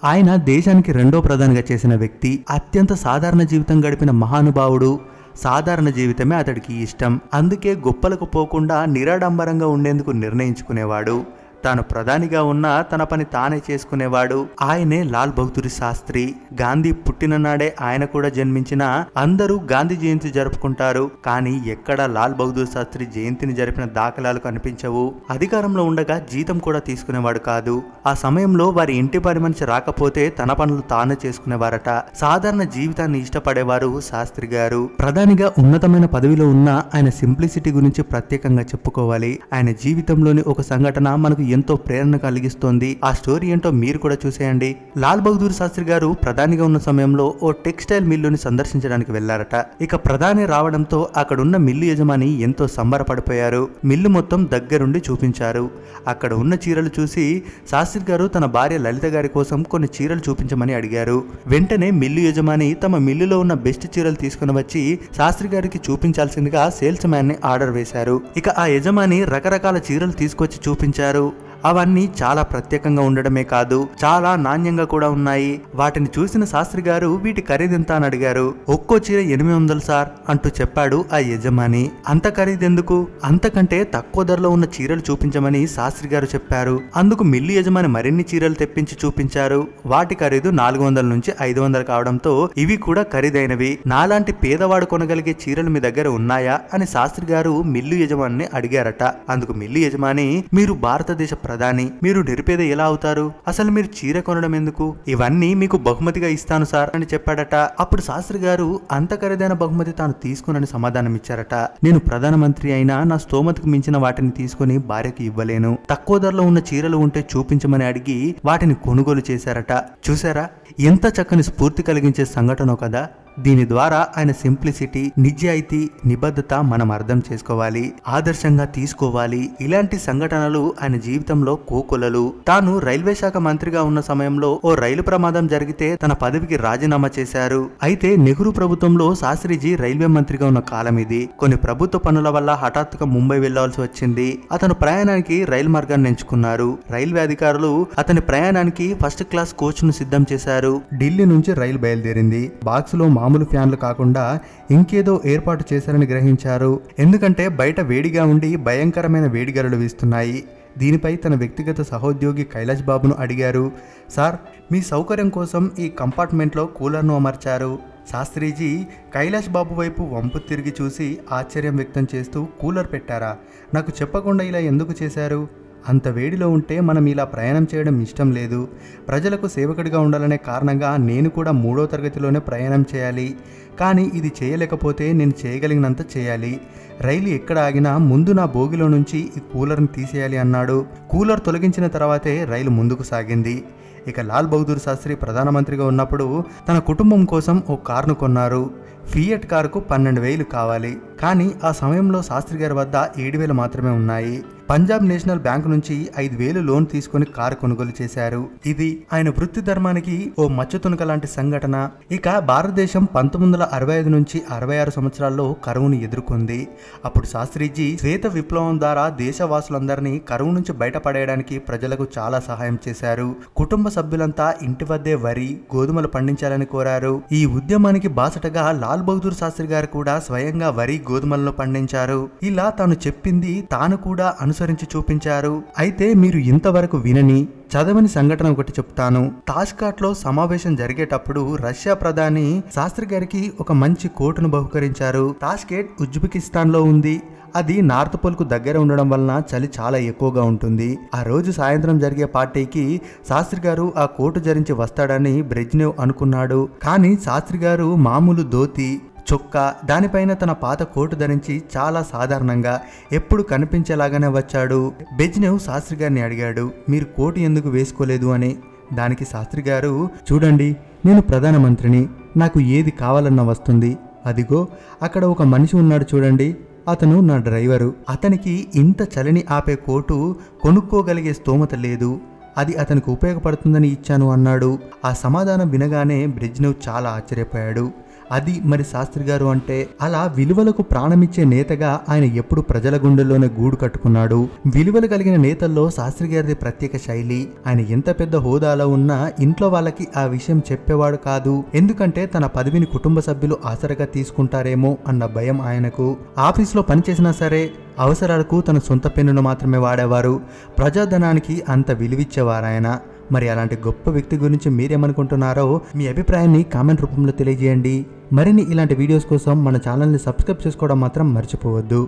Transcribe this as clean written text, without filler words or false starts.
ఆయన దేశానికి రెండో ప్రధానిగా చేసిన వ్యక్తి, అత్యంత సాధారణ జీవితం గడిపిన మహానుభావుడు. సాధారణ జీవితమే అతడికి ఇష్టం. అందుకే గొప్పలకు పోకుండా నిరాడంబరంగా ఉండేందుకు నిర్ణయించుకునేవాడు. తాను ప్రధానిగా ఉన్నా తన పని తానే చేసుకునేవాడు. ఆయనే లాల్ బహదూర్ శాస్త్రి. గాంధీ పుట్టిన నాడే ఆయన కూడా జన్మించిన అందరూ గాంధీ జయంతి జరుపుకుంటారు. కానీ ఎక్కడా లాల్ బహదూర్ శాస్త్రి జయంతిని జరిపిన దాఖలాలు కనిపించవు. అధికారంలో ఉండగా జీతం కూడా తీసుకునేవాడు కాదు. ఆ సమయంలో వారి ఇంటి పని మనిషి రాకపోతే తన పనులు తానే చేసుకునేవారట. సాధారణ జీవితాన్ని ఇష్టపడేవారు శాస్త్రి గారు. ప్రధానిగా ఉన్నతమైన పదవిలో ఉన్న ఆయన సింప్లిసిటీ గురించి ప్రత్యేకంగా చెప్పుకోవాలి. ఆయన జీవితంలోని ఒక సంఘటన మనకు ఎంతో ప్రేరణ కలిగిస్తోంది. ఆ స్టోరీ ఏంటో మీరు కూడా చూసేయండి. లాల్ బహదూర్ శాస్త్రి గారు ప్రధానిగా ఉన్న సమయంలో ఓ టెక్స్టైల్ మిల్లుని సందర్శించడానికి వెళ్లారట. ఇక ప్రధాని రావడంతో అక్కడున్న మిల్లు యజమాని ఎంతో సంబరపడిపోయారు. మిల్లు మొత్తం దగ్గరుండి చూపించారు. అక్కడ ఉన్న చీరలు చూసి శాస్త్రి గారు తన భార్య లలిత గారి కోసం కొన్ని చీరలు చూపించమని అడిగారు. వెంటనే మిల్లు యజమాని తమ మిల్లులో ఉన్న బెస్ట్ చీరలు తీసుకుని వచ్చి శాస్త్రి గారికి చూపించాల్సిందిగా సేల్స్ మ్యాన్ ని ఆర్డర్ వేశారు. ఇక ఆ యజమాని రకరకాల చీరలు తీసుకొచ్చి చూపించారు. అవన్నీ చాలా ప్రత్యేకంగా ఉండడమే కాదు, చాలా నాణ్యంగా కూడా ఉన్నాయి. వాటిని చూసిన శాస్త్రి గారు వీటి ఖరీదెంత అని అడిగారు. ఒక్కో చీర 800 సార్ అంటూ చెప్పాడు ఆ యజమాని. అంత ఖరీదెందుకు? అంతకంటే తక్కువ ధరలో ఉన్న చీరలు చూపించమని శాస్త్రి గారు చెప్పారు. అందుకు మిల్లు యజమాని మరిన్ని చీరలు తెప్పించి చూపించారు. వాటి ఖరీదు 400 నుంచి 500 కావడంతో ఇవి కూడా ఖరీదైనవి. నాలాంటి పేదవాడు కొనగలిగే చీరలు మీ దగ్గర ఉన్నాయా అని శాస్త్రి గారు మిల్లు యజమాని అడిగారట. అందుకు మిల్లు యజమాని, మీరు భారతదేశ ప్రధాని, మీరు నిరుపేద ఎలా అవుతారు? అసలు మీరు చీర కొనడం ఎందుకు? ఇవన్నీ మీకు బహుమతిగా ఇస్తాను సార్ అని చెప్పాడట. అప్పుడు శాస్త్రి గారు అంత ఖరీదైన బహుమతి తాను తీసుకునని సమాధానం ఇచ్చారట. నేను ప్రధానమంత్రి అయినా నా స్తోమతకు మించిన వాటిని తీసుకుని భార్యకి ఇవ్వలేను. తక్కువ ధరలో ఉన్న చీరలు ఉంటే చూపించమని అడిగి వాటిని కొనుగోలు చేశారట. చూసారా ఎంత చక్కని స్ఫూర్తి కలిగించే సంఘటనో కదా. దీని ద్వారా ఆయన సింప్లిసిటీ, నిజాయితీ, నిబద్ధత మనం అర్థం చేసుకోవాలి, ఆదర్శంగా తీసుకోవాలి. ఇలాంటి సంఘటనలు ఆయన జీవితంలో కోకొలలు. తాను రైల్వే శాఖ మంత్రిగా ఉన్న సమయంలో ఓ రైలు ప్రమాదం జరిగితే తన పదవికి రాజీనామా చేశారు. అయితే నెహ్రూ ప్రభుత్వంలో శాస్త్రిజీ రైల్వే మంత్రిగా ఉన్న కాలం ఇది. కొన్ని ప్రభుత్వ పనుల వల్ల హఠాత్తుగా ముంబై వెళ్లాల్సి వచ్చింది. అతను ప్రయాణానికి రైలు మార్గాన్ని ఎంచుకున్నారు. రైల్వే అధికారులు అతని ప్రయాణానికి ఫస్ట్ క్లాస్ కోచ్ ను సిద్ధం చేశారు. ఢిల్లీ నుంచి రైలు బయలుదేరింది. బాక్స్ లో మామూలు ఫ్యాన్లు కాకుండా ఇంకేదో ఏర్పాటు చేశారని గ్రహించారు. ఎందుకంటే బయట వేడిగా ఉండి భయంకరమైన వేడిగాలులు వీస్తున్నాయి. దీనిపై తన వ్యక్తిగత సహోద్యోగి కైలాష్ బాబును అడిగారు. సార్, మీ సౌకర్యం కోసం ఈ కంపార్ట్మెంట్లో కూలర్ను అమర్చారు. శాస్త్రిజీ కైలాష్ బాబు వైపు వంపు తిరిగి చూసి ఆశ్చర్యం వ్యక్తం చేస్తూ, కూలర్ పెట్టారా? నాకు చెప్పకుండా ఇలా ఎందుకు చేశారు? అంత వేడిలో ఉంటే మనం ఇలా ప్రయాణం చేయడం ఇష్టం లేదు. ప్రజలకు సేవకుడిగా ఉండాలనే కారణంగా నేను కూడా 3వ తరగతిలోనే ప్రయాణం చేయాలి. కానీ ఇది చేయలేకపోతే నేను చేయగలిగినంత చేయాలి. రైలు ఎక్కడ ఆగినా ముందు నా బోగిలో నుంచి ఈ కూలర్ని తీసేయాలి అన్నాడు. కూలర్ తొలగించిన తర్వాతే రైలు ముందుకు సాగింది. ఇక లాల్ బహదూర్ శాస్త్రి ప్రధానమంత్రిగా ఉన్నప్పుడు తన కుటుంబం కోసం ఓ కారును కొన్నారు. ఫియట్ కారుకు 12,000 కావాలి. కానీ ఆ సమయంలో శాస్త్రి గారి వద్ద 7,000 మాత్రమే ఉన్నాయి. పంజాబ్ నేషనల్ బ్యాంక్ నుంచి 5,000 లోన్ తీసుకుని కారు కొనుగోలు చేశారు. ఇది ఆయన వృత్తి ధర్మానికి ఓ మచ్చతునక లాంటి సంఘటన. ఇక భారతదేశం 1965 నుంచి 66 సంవత్సరాల్లో కరువును ఎదుర్కొంది. అప్పుడు శాస్త్రిజీ శ్వేత విప్లవం ద్వారా దేశవాసులందరినీ కరువు నుంచి బయటపడేయడానికి ప్రజలకు చాలా సహాయం చేశారు. కుటుంబ సభ్యులంతా ఇంటి వద్దే వరి, గోధుమలు పండించాలని కోరారు. ఈ ఉద్యమానికి బాసటగా లాల్ బహదూర్ శాస్త్రి గారు కూడా స్వయంగా వరి, గోధుమలను పండించారు. ఇలా తాను చెప్పింది తాను కూడా అనుసరించి చూపించారు. అయితే మీరు ఇంతవరకు వినని, చదవని సంఘటన ఒకటి చెప్తాను. తాష్కాట్ లో సమావేశం జరిగేటప్పుడు రష్యా ప్రధాని శాస్త్రి గారికి ఒక మంచి కోటును బహుకరించారు. తాష్కెట్ ఉజ్బెకిస్తాన్ లో ఉంది. అది నార్త్ పోల్ కు దగ్గర ఉండడం వలన చలి చాలా ఎక్కువగా ఉంటుంది. ఆ రోజు సాయంత్రం జరిగే పార్టీకి శాస్త్రి గారు ఆ కోటు ధరించి వస్తాడని బ్రెజ్నెవ్ అనుకున్నాడు. కానీ శాస్త్రి గారు మామూలు ధోతి, చొక్కా, దానిపైన తన పాత కోటు ధరించి చాలా సాధారణంగా ఎప్పుడు కనిపించేలాగానే వచ్చాడు. బ్రెజ్నెవ్ శాస్త్రి గారిని అడిగాడు, మీరు కోటు ఎందుకు వేసుకోలేదు అని. దానికి శాస్త్రి గారు, చూడండి, నేను ప్రధానమంత్రిని, నాకు ఏది కావాలన్నా వస్తుంది. అదిగో అక్కడ ఒక మనిషి ఉన్నాడు చూడండి, అతను నా డ్రైవరు. అతనికి ఇంత చలిని ఆపే కోటు కొనుక్కోగలిగే స్తోమత లేదు. అది అతనికి ఉపయోగపడుతుందని ఇచ్చాను అన్నాడు. ఆ సమాధానం వినగానే బ్రెజ్నెవ్ చాలా ఆశ్చర్యపోయాడు. అది మరి శాస్త్రి గారు అంటే. అలా విలువలకు ప్రాణమిచ్చే నేతగా ఆయన ఎప్పుడు ప్రజల గుండెల్లోనే గూడు కట్టుకున్నాడు. విలువలు కలిగిన నేతల్లో శాస్త్రి గారిది ప్రత్యేక శైలి. ఆయన ఎంత పెద్ద హోదాలో ఉన్నా ఇంట్లో వాళ్ళకి ఆ విషయం చెప్పేవాడు కాదు. ఎందుకంటే తన పదవిని కుటుంబ సభ్యులు ఆసరగా తీసుకుంటారేమో అన్న భయం ఆయనకు. ఆఫీస్లో పనిచేసినా సరే అవసరాలకు తన సొంత పెన్నును మాత్రమే వాడేవారు. ప్రజాధనానికి అంత విలువిచ్చేవారు ఆయన. మరి అలాంటి గొప్ప వ్యక్తి గురించి మీరేమనుకుంటున్నారో మీ అభిప్రాయాన్ని కామెంట్ రూపంలో తెలియజేయండి. మరిన్ని ఇలాంటి వీడియోస్ కోసం మన ఛానల్ని సబ్స్క్రైబ్ చేసుకోవడం మాత్రం మర్చిపోవద్దు.